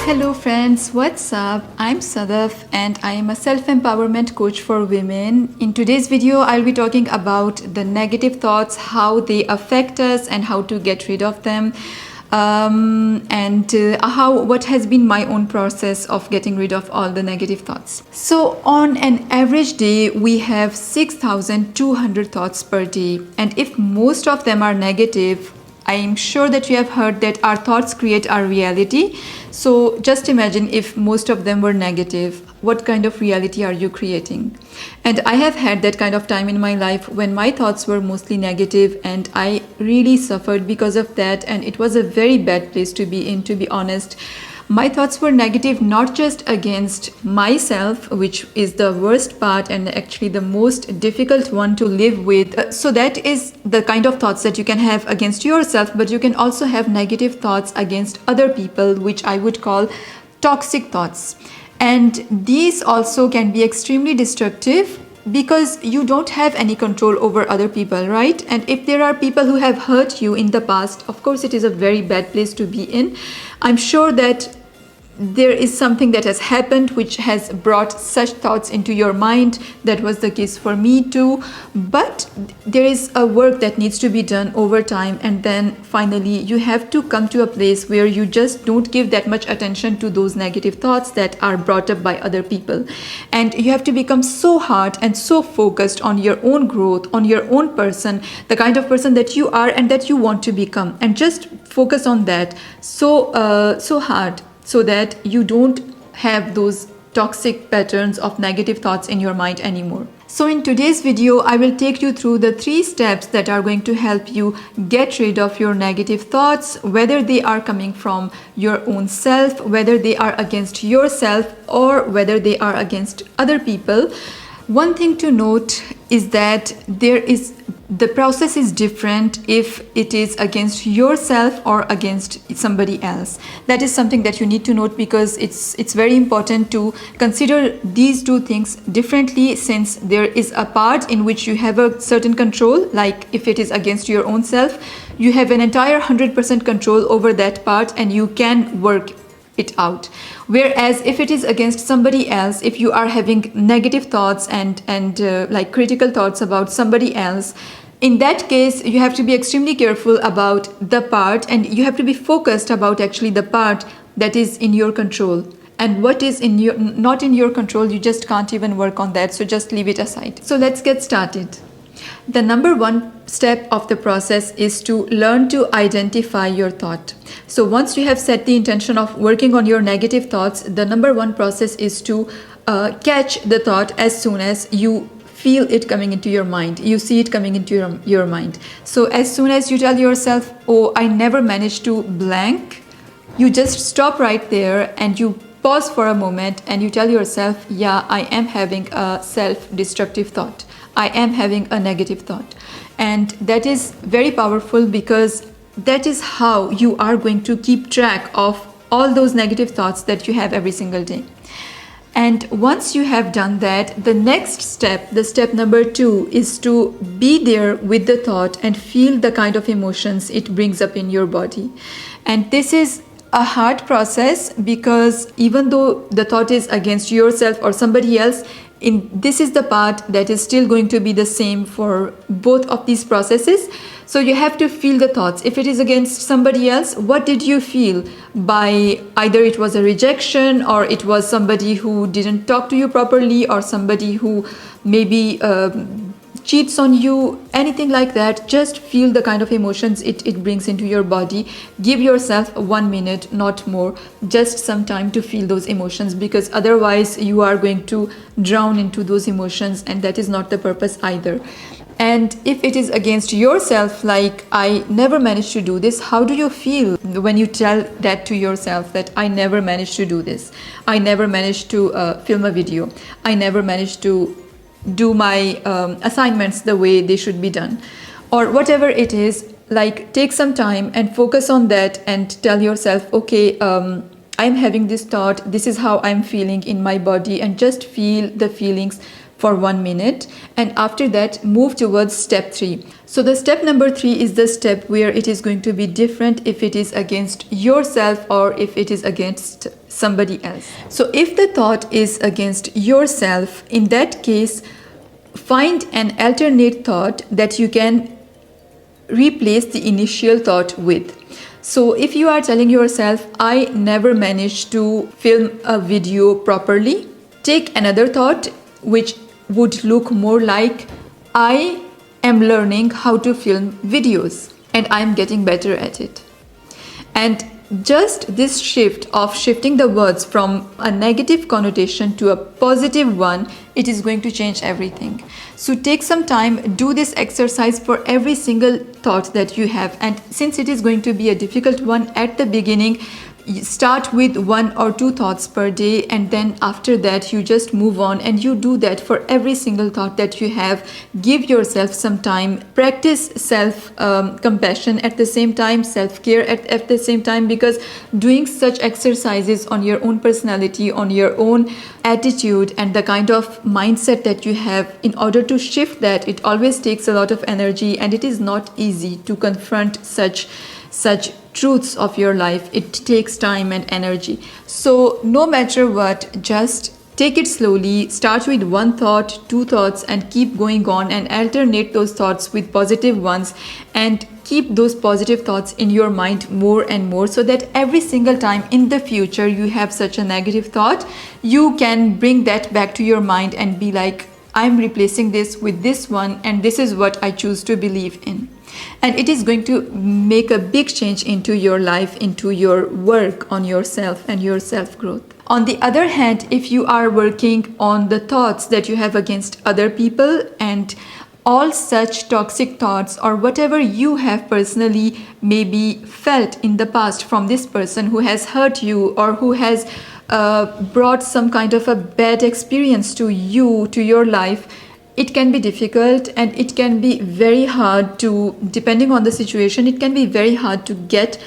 Hello friends, what's up? I'm Sadaf and I am a self-empowerment coach for women. In today's video, I'll be talking about the negative thoughts, how they affect us and how to get rid of them. What has been my own process of getting rid of all the negative thoughts. So on an average day, we have 6,200 thoughts per day. And if most of them are negative, I am sure that you have heard that our thoughts create our reality. So just imagine if most of them were negative, what kind of reality are you creating? And I have had that kind of time in my life when my thoughts were mostly negative and I really suffered because of that, and it was a very bad place to be in, to be honest. My thoughts were negative not just against myself, which is the worst part and actually the most difficult one to live with. So that is the kind of thoughts that you can have against yourself, but you can also have negative thoughts against other people, which I would call toxic thoughts. And these also can be extremely destructive because you don't have any control over other people, right? And if there are people who have hurt you in the past, of course it is a very bad place to be in. I'm sure that there is something that has happened which has brought such thoughts into your mind. That was the case for me too. But there is a work that needs to be done over time, and then finally you have to come to a place where you just don't give that much attention to those negative thoughts that are brought up by other people. And you have to become so hard and so focused on your own growth, on your own person, the kind of person that you are and that you want to become, and just focus on that so hard, so that you don't have those toxic patterns of negative thoughts in your mind anymore. So in today's video, I will take you through the 3 steps that are going to help you get rid of your negative thoughts, whether they are coming from your own self, whether they are against yourself, or whether they are against other people. One thing to note is that the process is different if it is against yourself or against somebody else. That is something that you need to note, because it's very important to consider these 2 things differently, since there is a part in which you have a certain control. Like if it is against your own self, you have an entire 100% control over that part and you can work it out. Whereas if it is against somebody else, if you are having negative thoughts and like critical thoughts about somebody else, in that case you have to be extremely careful about the part, and you have to be focused about actually the part that is in your control. And what is not in your control, you just can't even work on that, so just leave it aside. So let's get started. The number 1 step of the process is to learn to identify your thought. So once you have set the intention of working on your negative thoughts, the number 1 process is to catch the thought as soon as you feel it coming into your mind, you see it coming into your mind. So as soon as you tell yourself, oh, I never managed to blank, you just stop right there and you pause for a moment and you tell yourself, yeah, I am having a self-destructive thought. I am having a negative thought. And that is very powerful, because that is how you are going to keep track of all those negative thoughts that you have every single day. And once you have done that, the next step, the step number 2, is to be there with the thought and feel the kind of emotions it brings up in your body. And this is a hard process, because even though the thought is against yourself or somebody else, this is the part that is still going to be the same for both of these processes. So you have to feel the thoughts. If it is against somebody else, what did you feel by either it was a rejection, or it was somebody who didn't talk to you properly, or somebody who maybe cheats on you, anything like that. Just feel the kind of emotions it brings into your body. Give yourself 1 minute, not more, just some time to feel those emotions, because otherwise you are going to drown into those emotions, and that is not the purpose either. And if it is against yourself, like I never managed to do this, how do you feel when you tell that to yourself, that I never managed to do this, I never managed to film a video, I never managed to do my assignments the way they should be done, or whatever it is. Like take some time and focus on that and tell yourself, okay, I'm having this thought, this is how I'm feeling in my body, and just feel the feelings for 1 minute, and after that move towards step 3. So the step number 3 is the step where it is going to be different if it is against yourself or if it is against somebody else. So if the thought is against yourself, in that case, find an alternate thought that you can replace the initial thought with. So if you are telling yourself, I never managed to film a video properly, take another thought which would look more like, I am learning how to film videos and I am getting better at it. And just this shift of shifting the words from a negative connotation to a positive one, it is going to change everything. So take some time, do this exercise for every single thought that you have. And since it is going to be a difficult one at the beginning, start with 1 or 2 thoughts per day, and then after that you just move on and you do that for every single thought that you have. Give yourself some time, practice self compassion at the same time, self-care at the same time, because doing such exercises on your own personality, on your own attitude and the kind of mindset that you have, in order to shift that, it always takes a lot of energy, and it is not easy to confront such truths of your life. It takes time and energy. So no matter what, just take it slowly. Start with 1 thought, 2 thoughts, and keep going on and alternate those thoughts with positive ones, and keep those positive thoughts in your mind more and more, so that every single time in the future you have such a negative thought, you can bring that back to your mind and be like, I'm replacing this with this one, and this is what I choose to believe in. And it is going to make a big change into your life, into your work on yourself and your self-growth. On the other hand, if you are working on the thoughts that you have against other people, and all such toxic thoughts or whatever you have personally maybe felt in the past from this person who has hurt you or who has brought some kind of a bad experience to you, to your life, it can be difficult and it can be very hard to, depending on the situation, it can be very hard to get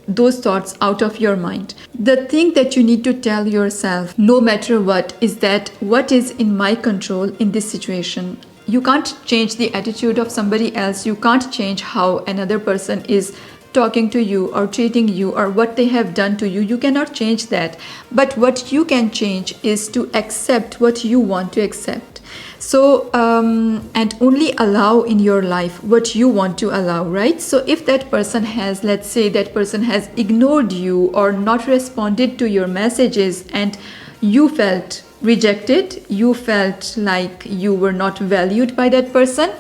those thoughts out of your mind. The thing that you need to tell yourself, no matter what, is that what is in my control in this situation? You can't change the attitude of somebody else. You can't change how another person is talking to you or treating you or what they have done to you. You cannot change that. But what you can change is to accept what you want to accept. So, and only allow in your life what you want to allow, right? So if that person has, let's say that person has ignored you or not responded to your messages and you felt rejected, you felt like you were not valued by that person,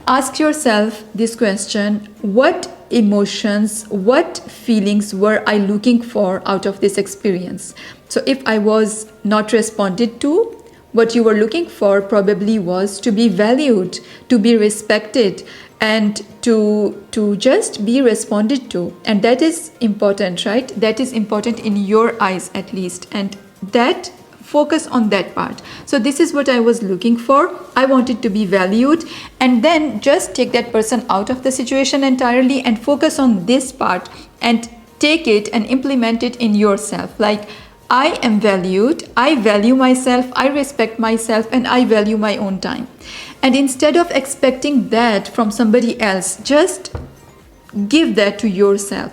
ask yourself this question: what emotions, what feelings were I looking for out of this experience? So if I was not responded to, what you were looking for probably was to be valued, to be respected, and to just be responded to. And that is important, right? That is important in your eyes at least. And that, focus on that part. So this is what I was looking for. I wanted to be valued. And then just take that person out of the situation entirely and focus on this part and take it and implement it in yourself. Like, I am valued, I value myself, I respect myself, and I value my own time. And instead of expecting that from somebody else, just give that to yourself,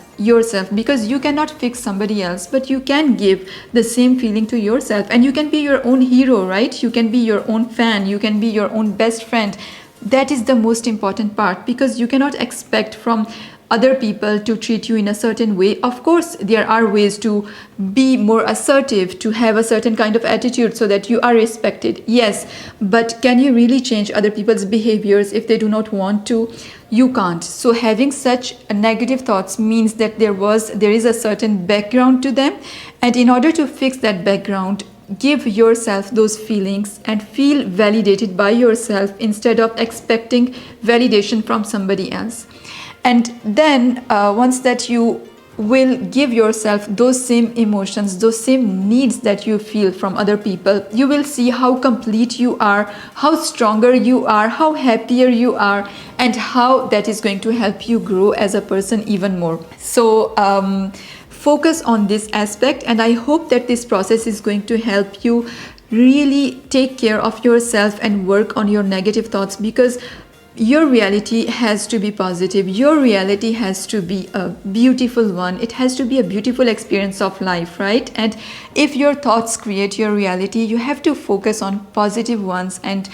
because you cannot fix somebody else, but you can give the same feeling to yourself. And you can be your own hero, right? You can be your own fan, you can be your own best friend. That is the most important part, because you cannot expect from other people to treat you in a certain way. Of course, there are ways to be more assertive, to have a certain kind of attitude so that you are respected. Yes, but can you really change other people's behaviors if they do not want to? You can't. So having such negative thoughts means that there is a certain background to them. And in order to fix that background, give yourself those feelings and feel validated by yourself instead of expecting validation from somebody else. And then once that you will give yourself those same emotions, those same needs that you feel from other people, you will see how complete you are, how stronger you are, how happier you are, and how that is going to help you grow as a person even more. So focus on this aspect, and I hope that this process is going to help you really take care of yourself and work on your negative thoughts, because your reality has to be positive. Your reality has to be a beautiful one. It has to be a beautiful experience of life, right? And if your thoughts create your reality, you have to focus on positive ones and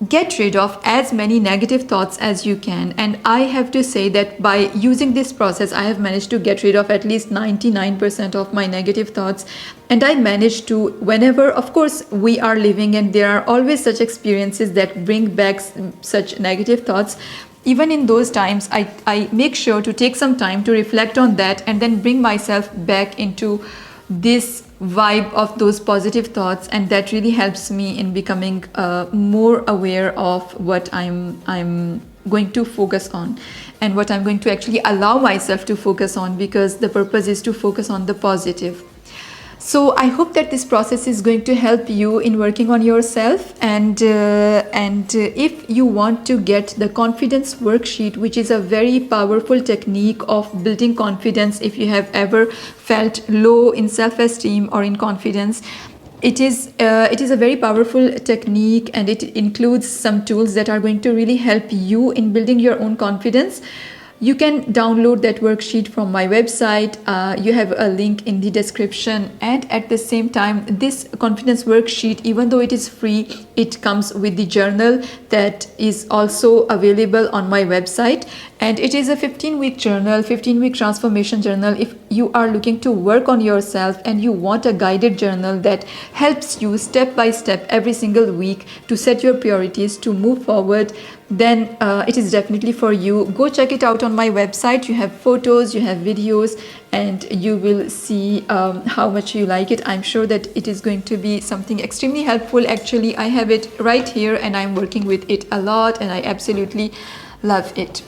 get rid of as many negative thoughts as you can. And I have to say that by using this process, I have managed to get rid of at least 99% of my negative thoughts. And I managed to, whenever, of course, we are living and there are always such experiences that bring back such negative thoughts. Even in those times, I make sure to take some time to reflect on that and then bring myself back into this vibe of those positive thoughts, and that really helps me in becoming more aware of what I'm going to focus on and what I'm going to actually allow myself to focus on, because the purpose is to focus on the positive. So I hope that this process is going to help you in working on yourself. And if you want to get the confidence worksheet, which is a very powerful technique of building confidence, if you have ever felt low in self-esteem or in confidence, it is a very powerful technique, and it includes some tools that are going to really help you in building your own confidence. You can download that worksheet from my website. You have a link in the description. And at the same time, this confidence worksheet, even though it is free, it comes with the journal that is also available on my website. And it is a 15-week journal, 15-week transformation journal. If you are looking to work on yourself and you want a guided journal that helps you step by step every single week to set your priorities, to move forward, then it is definitely for you. Go check it out on my website. You have photos, you have videos, and you will see how much you like it. I'm sure that it is going to be something extremely helpful. Actually, I have it right here and I'm working with it a lot, and I absolutely love it.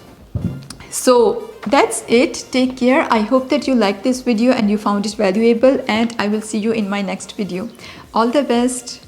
So that's it. Take care. I hope that you liked this video and you found it valuable, and I will see you in my next video. All the best.